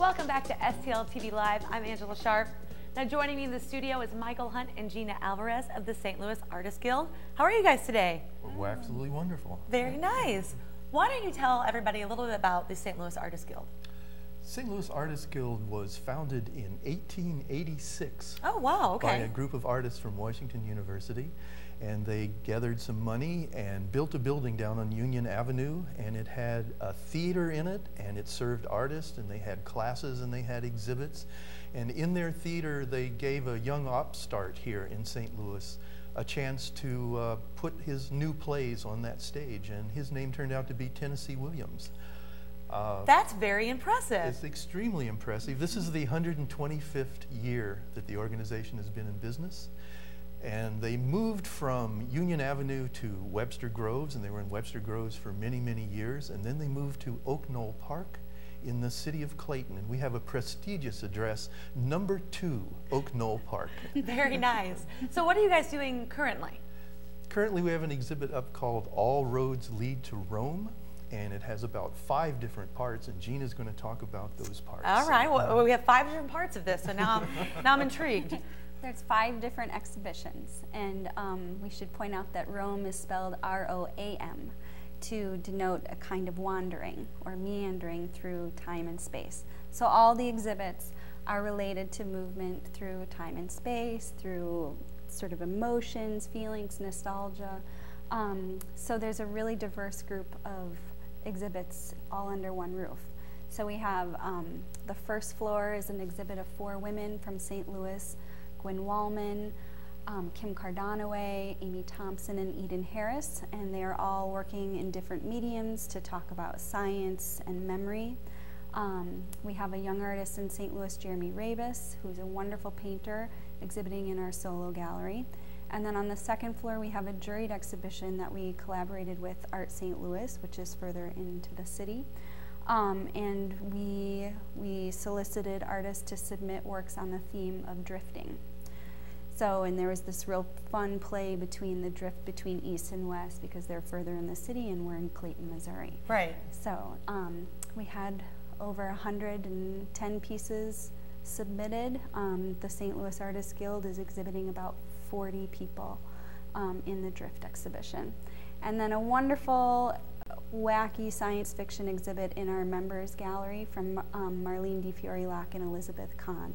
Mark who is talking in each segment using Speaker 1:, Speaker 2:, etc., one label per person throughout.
Speaker 1: Welcome back to STL TV Live. I'm Angella Sharpe. Now joining me in the studio is Michael Hunt and Gina Alvarez of the St. Louis Artists Guild. How are you guys today?
Speaker 2: We're absolutely wonderful.
Speaker 1: Very nice. Why don't you tell everybody a little bit about the St. Louis Artists Guild?
Speaker 2: St. Louis Artists Guild was founded in 1886
Speaker 1: Oh, wow, okay.
Speaker 2: by a group of artists from Washington University, and they gathered some money and built a building down on Union Avenue, and it had a theater in it, and it served artists, and they had classes and they had exhibits. And in their theater, they gave a young upstart here in St. Louis a chance to put his new plays on that stage, and his name turned out to be Tennessee Williams.
Speaker 1: That's very impressive.
Speaker 2: It's extremely impressive. This is the 125th year that the organization has been in business. And they moved from Union Avenue to Webster Groves, and they were in Webster Groves for many, many years. And then they moved to Oak Knoll Park in the city of Clayton. And we have a prestigious address, number 2, Oak Knoll Park.
Speaker 1: Very nice. So what are you guys doing currently?
Speaker 2: Currently, we have an exhibit up called All Roads Lead to Rome. And it has about 5 different parts, and Gina's going to talk about those parts.
Speaker 1: All right. Well, we have 5 different parts of this, so now I'm intrigued.
Speaker 3: There's 5 different exhibitions, and we should point out that Rome is spelled R-O-A-M to denote a kind of wandering or meandering through time and space. So all the exhibits are related to movement through time and space, through sort of emotions, feelings, nostalgia. So there's a really diverse group of exhibits all under one roof. So we have the first floor is an exhibit of 4 women from St. Louis: Gwen Wallman, Kim Cardanaway, Amy Thompson, and Eden Harris, and they are all working in different mediums to talk about science and memory. We have a young artist in St. Louis, Jeremy Rabus, who's a wonderful painter, exhibiting in our solo gallery. And then on the second floor, we have a juried exhibition that we collaborated with Art St. Louis, which is further into the city. And we solicited artists to submit works on the theme of drifting. So, and there was this real fun play between the drift between East and West, because they're further in the city and we're in Clayton, Missouri.
Speaker 1: Right.
Speaker 3: So we had over 110 pieces submitted. The St. Louis Artists Guild is exhibiting about 40 people in the drift exhibition. And then a wonderful, wacky science fiction exhibit in our members gallery from Marlene DiFiori-Locke and Elizabeth Kahn.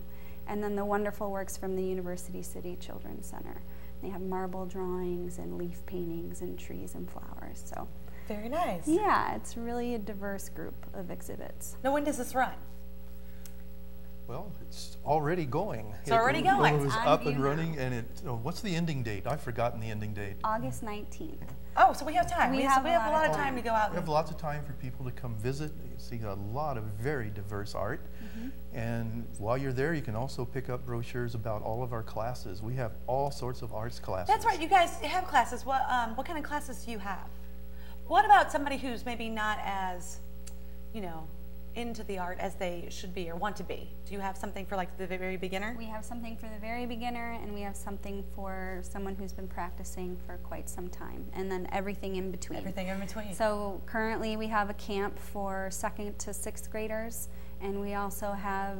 Speaker 3: And then the wonderful works from the University City Children's Center. They have marble drawings and leaf paintings and trees and flowers. So
Speaker 1: very nice.
Speaker 3: Yeah, it's really a diverse group of exhibits.
Speaker 1: Now, when does this run?
Speaker 2: Well, it's already going.
Speaker 1: It's already going.
Speaker 2: It was up and running, and what's the ending date? I've forgotten the ending date.
Speaker 3: August 19th.
Speaker 1: Oh, so we have time.
Speaker 3: We have a lot of
Speaker 1: time to go out.
Speaker 2: We have lots of time for people to come visit. You see a lot of very diverse art. And while you're there, you can also pick up brochures about all of our classes. We have all sorts of arts classes.
Speaker 1: That's right. You guys have classes. What kind of classes do you have? What about somebody who's maybe not as, into the art as they should be or want to be? Do you have something for like the very beginner?
Speaker 3: We have something for the very beginner, and we have something for someone who's been practicing for quite some time, and then everything in between.
Speaker 1: Everything in between.
Speaker 3: So currently we have a camp for 2nd to 6th graders, and we also have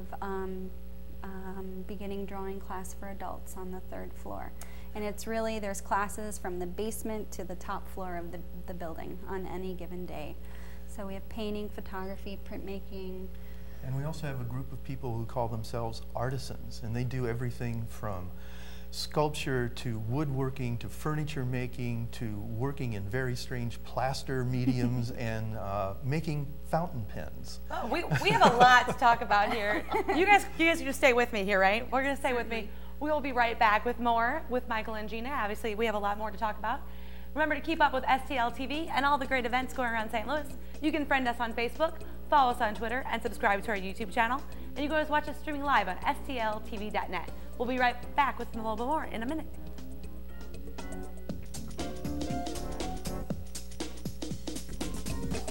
Speaker 3: beginning drawing class for adults on the 3rd floor. And it's really, there's classes from the basement to the top floor of the building on any given day. So we have painting, photography, printmaking.
Speaker 2: And we also have a group of people who call themselves artisans, and they do everything from sculpture to woodworking to furniture making to working in very strange plaster mediums and making fountain pens.
Speaker 1: Oh, we have a lot to talk about here. You guys just stay with me here, right? We're going to stay with me. We will be right back with more with Michael and Gina. Obviously, we have a lot more to talk about. Remember to keep up with STL TV and all the great events going around St. Louis. You can friend us on Facebook, follow us on Twitter, and subscribe to our YouTube channel. And you can always watch us streaming live on stltv.net. We'll be right back with a little bit more in a minute.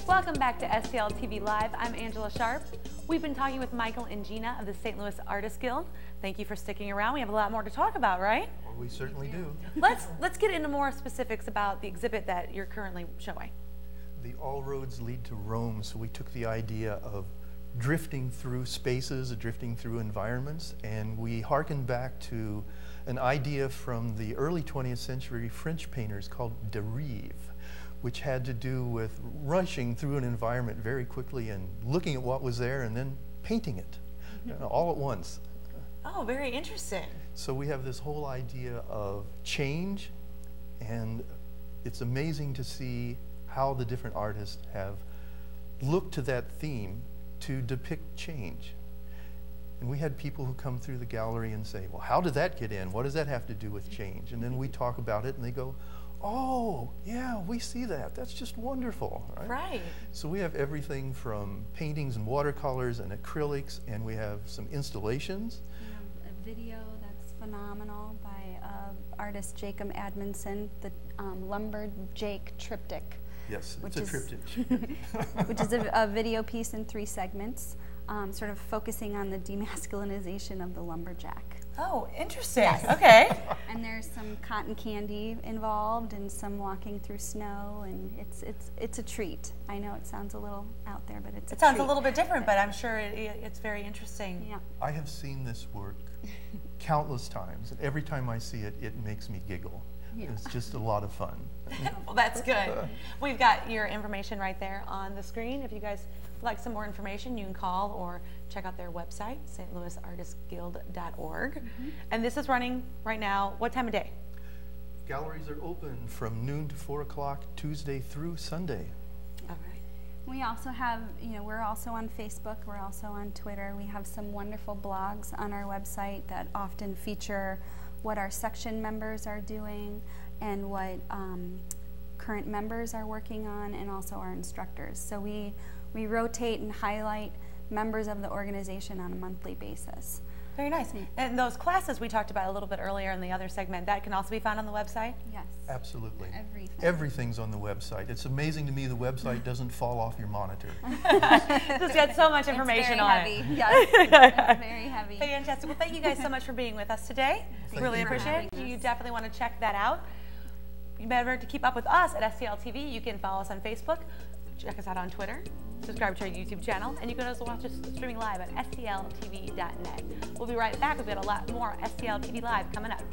Speaker 1: Welcome back to STL TV Live. I'm Angella Sharpe. We've been talking with Michael and Gina of the St. Louis Artists Guild. Thank you for sticking around. We have a lot more to talk about, right?
Speaker 2: Well, we certainly do.
Speaker 1: Let's get into more specifics about the exhibit that you're currently showing.
Speaker 2: The All Roads Lead to Rome, so we took the idea of drifting through spaces, drifting through environments, and we hearkened back to an idea from the early 20th century French painters called dérive, which had to do with rushing through an environment very quickly and looking at what was there and then painting it all at once.
Speaker 1: Oh, very interesting.
Speaker 2: So we have this whole idea of change, and it's amazing to see how the different artists have looked to that theme to depict change. And we had people who come through the gallery and say, well, how did that get in? What does that have to do with change? And then we talk about it and they go, oh, yeah, we see that. That's just wonderful.
Speaker 1: Right.
Speaker 2: So we have everything from paintings and watercolors and acrylics, and we have some installations.
Speaker 3: We have a video that's phenomenal by artist Jacob Admonson, the Lumberjake Triptych.
Speaker 2: Yes, it's a triptych.
Speaker 3: Which is a video piece in 3 segments, sort of focusing on the demasculinization of the lumberjack.
Speaker 1: Oh, interesting.
Speaker 3: Yes.
Speaker 1: Okay.
Speaker 3: And there's some cotton candy involved and some walking through snow, and it's a treat. I know it sounds a little out there, but it's a treat.
Speaker 1: It sounds a little bit different, but I'm sure it's very interesting.
Speaker 3: Yeah.
Speaker 2: I have seen this work countless times, and every time I see it, it makes me giggle. Yeah. It's just a lot of fun.
Speaker 1: Well, that's good. We've got your information right there on the screen. If you guys would like some more information, you can call or check out their website, stlouisartistguild.org. And this is running right now, what time of day?
Speaker 2: Galleries are open from noon to 4 o'clock, Tuesday through Sunday.
Speaker 1: All right.
Speaker 3: We also have, we're also on Facebook, we're also on Twitter. We have some wonderful blogs on our website that often feature what our section members are doing and what current members are working on, and also our instructors. So we rotate and highlight members of the organization on a monthly basis.
Speaker 1: Very nice. And those classes we talked about a little bit earlier in the other segment, that can also be found on the website?
Speaker 3: Yes.
Speaker 2: Absolutely.
Speaker 3: Everything. Everything's
Speaker 2: on the website. It's amazing to me the website doesn't fall off your monitor.
Speaker 1: It's got so much information on
Speaker 3: it.
Speaker 1: it.
Speaker 3: Yes, it's very heavy.
Speaker 1: Fantastic. Well, thank you guys so much for being with us today. Really appreciate it. You definitely want to check that out. Remember to keep up with us at STL TV. You can follow us on Facebook. Check us out on Twitter. Subscribe to our YouTube channel. And you can also watch us streaming live at stltv.net. We'll be right back. We've got a lot more STL TV Live coming up.